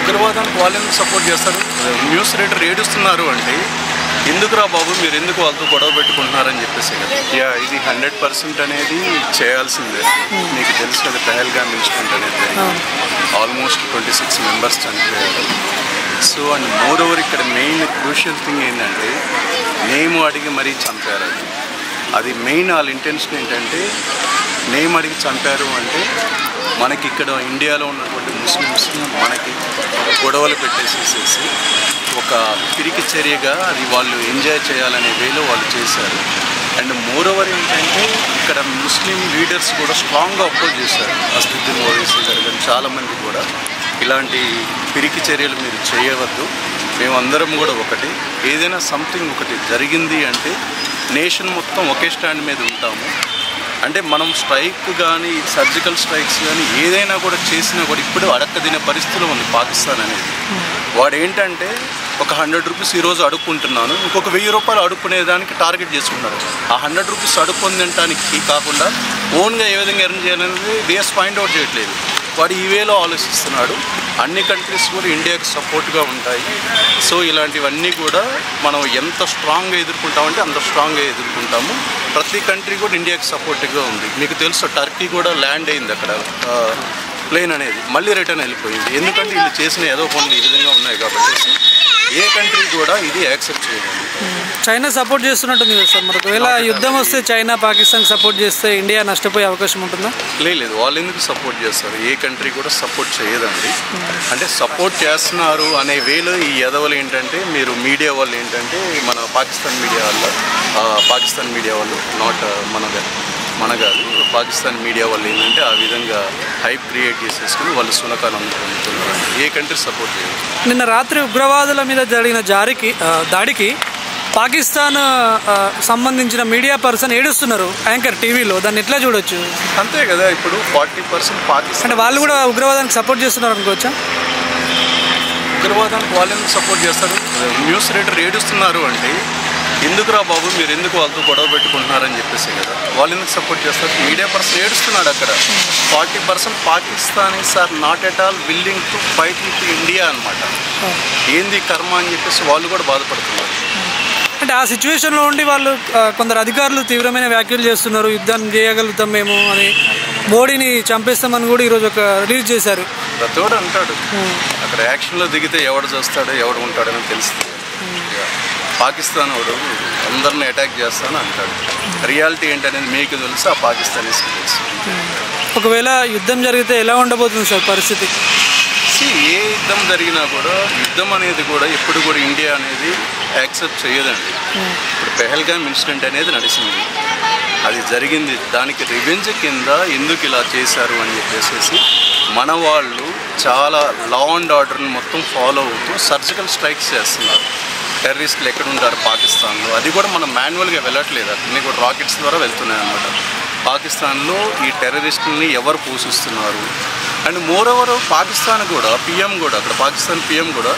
ఉగ్రవాదానికి వాళ్ళు ఎందుకు సపోర్ట్ చేస్తారు? న్యూస్ రీడర్ ఏడుస్తున్నారు అంటే ఎందుకురా బాబు మీరు ఎందుకు వాళ్ళతో గొడవ పెట్టుకుంటున్నారని చెప్పేసి కదా. ఇది 100% అనేది చేయాల్సిందే. మీకు తెలుసు కదా, పెహల్గామ్ ఇన్సిడెంట్ అనేది ఆల్మోస్ట్ 26 మెంబర్స్ చనిపోయారు. సో అండ్ మోర్ ఓవర్ ఇక్కడ మెయిన్ క్రూషియల్ థింగ్ ఏంటంటే నేమ్ అడిగి మరీ చంపారు. అది మెయిన్ వాళ్ళ ఇంటెన్షన్ ఏంటంటే నేమ్ అడిగి చంపారు అంటే మనకి ఇక్కడ ఇండియాలో ఉన్నటువంటి ముస్లిమ్స్ మనకి గొడవలు పెట్టేసేసేసి ఒక పిరికి చర్యగా అది వాళ్ళు ఎంజాయ్ చేయాలనే వేలో వాళ్ళు చేశారు. అండ్ మోర్ ఓవర్ ఏంటంటే ఇక్కడ ముస్లిం లీడర్స్ కూడా స్ట్రాంగ్గా అపోజ్ చేశారు. అసదుద్దీన్ ఓవైసీ గారు కానీ చాలామంది కూడా ఇలాంటి పిరికి చర్యలు మీరు చేయవద్దు, మేమందరం కూడా ఒకటి, ఏదైనా సంథింగ్ ఒకటి జరిగింది అంటే నేషన్ మొత్తం ఒకే స్టాండ్ మీద ఉంటాము. అంటే మనం స్ట్రైక్ కానీ సర్జికల్ స్ట్రైక్స్ కానీ ఏదైనా కూడా చేసినా కూడా ఇప్పుడు అడక్కదినే పరిస్థితిలో ఉంది పాకిస్తాన్ అనేది. వాడు ఏంటంటే ఒక 100 రూపీస్ ఈరోజు అడుక్కుంటున్నాను, ఇంకొక 1000 రూపాయలు అడుక్కునేదానికి టార్గెట్ చేసుకున్నారు. ఆ 100 రూపీస్ అడుక్కుందటానికి కాకుండా ఓన్గా ఏ విధంగా ఎర్న్ చేయాలనేది వేస్ పాయింట్ అవుట్ చేయట్లేదు. వాడు ఈ వేలో ఆలోచిస్తున్నాడు. అన్ని కంట్రీస్ కూడా ఇండియాకి సపోర్ట్గా ఉంటాయి. సో ఇలాంటివన్నీ కూడా మనం ఎంత స్ట్రాంగ్గా ఎదుర్కొంటామంటే అంత స్ట్రాంగ్గా ఎదుర్కొంటాము. ప్రతి కంట్రీ కూడా ఇండియాకి సపోర్టివ్గా ఉంది. మీకు తెలుసు టర్కీ కూడా ల్యాండ్ అయింది అక్కడ ప్లేన్ అనేది, మళ్ళీ రిటర్న్ వెళ్ళిపోయింది. ఎందుకంటే వీళ్ళు చేసిన ఏదో పనులు ఈ విధంగా ఉన్నాయి కాబట్టి ఏ కంట్రీ కూడా ఇది యాక్సెప్ట్ చేయలేదు. చైనా సపోర్ట్ చేస్తున్నట్టుంది కదా సార్. మరి ఒకవేళ యుద్ధం వస్తే చైనా పాకిస్తాన్ సపోర్ట్ చేస్తే ఇండియా నష్టపోయే అవకాశం ఉంటుందా? లేదు, వాళ్ళు ఎందుకు సపోర్ట్ చేస్తారు? ఏ కంట్రీ కూడా సపోర్ట్ చేయదండి. అంటే సపోర్ట్ చేస్తున్నారు అనే వేలో ఈ ఎదవలు ఏంటంటే మీరు మీడియా వాళ్ళు ఏంటంటే మన పాకిస్తాన్ మీడియా వాళ్ళు నాట్ మన కాదు పాకిస్తాన్ మీడియా వాళ్ళు ఏంటంటే ఆ విధంగా హైప్ క్రియేట్ చేసేసుకుని వాళ్ళు సునకాలు అందుకుంటున్నారు. ఏ కంట్రీ సపోర్ట్ చేయదు. నిన్న రాత్రి ఉగ్రవాదుల మీద జరిగిన దాడికి పాకిస్తాన్ సంబంధించిన మీడియా పర్సన్ ఏడుస్తున్నారు యాంకర్ టీవీలో. దాన్ని ఎట్లా చూడొచ్చు? అంతే కదా, ఇప్పుడు 40% పాకిస్తాన్ అంటే వాళ్ళు కూడా ఉగ్రవాదానికి సపోర్ట్ చేస్తున్నారు అనుకోవచ్చా? ఉగ్రవాదానికి వాళ్ళు ఎందుకు సపోర్ట్ చేస్తారు? న్యూస్ రీడర్ ఏడుస్తున్నారు అంటే ఎందుకురా బాబు మీరు ఎందుకు వాళ్ళతో గొడవ పెట్టుకుంటున్నారని చెప్పేసి కదా. వాళ్ళు ఎందుకు సపోర్ట్ చేస్తారు? మీడియా పర్సన్ ఏడుస్తున్నాడు అక్కడ. 40% Pakistanis are not at all willing to fight with India అనమాట. ఏంది కర్మ అని చెప్పేసి వాళ్ళు కూడా బాధపడుతున్నారు. అంటే ఆ సిచ్యువేషన్లో ఉండి వాళ్ళు కొందరు అధికారులు తీవ్రమైన వ్యాఖ్యలు చేస్తున్నారు. యుద్ధం చేయగలుగుతాం మేము అని, మోడీని చంపేస్తామని కూడా ఈరోజు ఒక రిలీజ్ చేశారు. ప్రతోడు అంటాడు అక్కడ యాక్షన్లో దిగితే ఎవడు చేస్తాడో ఎవడు ఉంటాడని తెలుస్తుంది. పాకిస్తాన్ వాడు అందరిని అటాక్ చేస్తాను అంటాడు. రియాలిటీ ఏంటనేది మీకు తెలుసు, ఆ పాకిస్తానీస్కి తెలుసు. ఒకవేళ యుద్ధం జరిగితే ఎలా ఉండబోతుంది సార్ పరిస్థితి? ఏ యుద్ధం జరిగినా కూడా యుద్ధం అనేది కూడా ఎప్పుడు కూడా ఇండియా అనేది యాక్సెప్ట్ చేయదండి. ఇప్పుడు పెహల్గామ్ ఇన్సిడెంట్ అనేది నడిచింది, అది జరిగింది. దానికి రివెంజ్ కింద ఎందుకు ఇలా చేశారు అని చెప్పేసి మన వాళ్ళు చాలా లా అండ్ ఆర్డర్ని మొత్తం ఫాలో అవుతూ సర్జికల్ స్ట్రైక్స్ చేస్తున్నారు. టెర్రరిస్టులు ఎక్కడ ఉంటారు పాకిస్తాన్లో, అది కూడా మనం మాన్యువల్గా వెళ్ళట్లేదు, అన్నీ కూడా రాకెట్స్ ద్వారా వెళ్తున్నాయి అన్నమాట. పాకిస్తాన్లో ఈ టెర్రరిస్టులని ఎవరు పోషిస్తున్నారు? అండ్ మోర్ ఓవర్ పాకిస్తాన్ కూడా పిఎం కూడా అక్కడ పాకిస్తాన్ పిఎం కూడా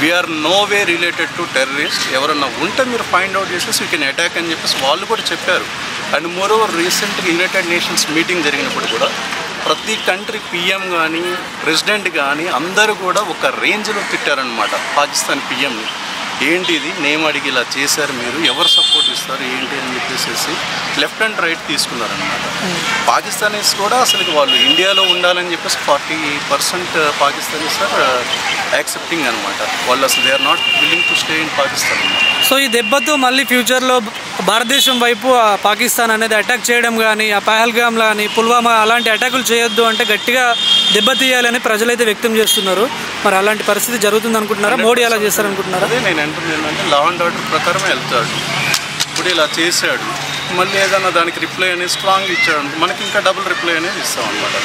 we are no way related to terrorist, ఎవరన్నా ఉంటే మీరు ఫైండ్ అవుట్ చేసేసి యూ కెన్ అటాక్ అని చెప్పేసి వాళ్ళు కూడా చెప్పారు. అండ్ మోర్ ఓవర్ రీసెంట్గా యునైటెడ్ నేషన్స్ మీటింగ్ జరిగినప్పుడు కూడా ప్రతి కంట్రీ పిఎం కానీ ప్రెసిడెంట్ కానీ అందరూ కూడా ఒక రేంజ్లో తిట్టారనమాట పాకిస్తాన్ పిఎంని. ఏంటి ఇది నేమ్ అడిగి ఇలా చేశారు, మీరు ఎవరు సపోర్ట్ ఇస్తారు ఏంటి అని చెప్పేసి లెఫ్ట్ అండ్ రైట్ తీసుకున్నారనమాట. పాకిస్తానీస్ కూడా అసలు వాళ్ళు ఇండియాలో ఉండాలని చెప్పేసి 40% పాకిస్తానీస్ ఆర్ యాక్సెప్టింగ్ అనమాట. వాళ్ళు అసలు they are not willing to stay in Pakistan. So ఈ దెబ్బతో మళ్ళీ ఫ్యూచర్లో భారతదేశం వైపు ఆ పాకిస్తాన్ అనేది అటాక్ చేయడం కానీ, ఆ పహల్గామ్ కానీ పుల్వామా అలాంటి అటాకులు చేయొద్దు అంటే గట్టిగా దెబ్బతీయాలని ప్రజలైతే వ్యక్తం చేస్తున్నారు. మరి అలాంటి పరిస్థితి జరుగుతుంది అనుకుంటున్నారా? మోడీ అలా చేస్తారనుకుంటున్నారా? అదే నేను అంటుంది ఏంటంటే లా అండ్ ఆర్డర్ ప్రకారమే వెళ్తాడు. ఇప్పుడు ఇలా చేశాడు, మళ్ళీ ఏదన్నా దానికి రిప్లై అనేది స్ట్రాంగ్ ఇచ్చాడు, మనకి ఇంకా డబుల్ రిప్లై అనేది ఇస్తాం అనమాట.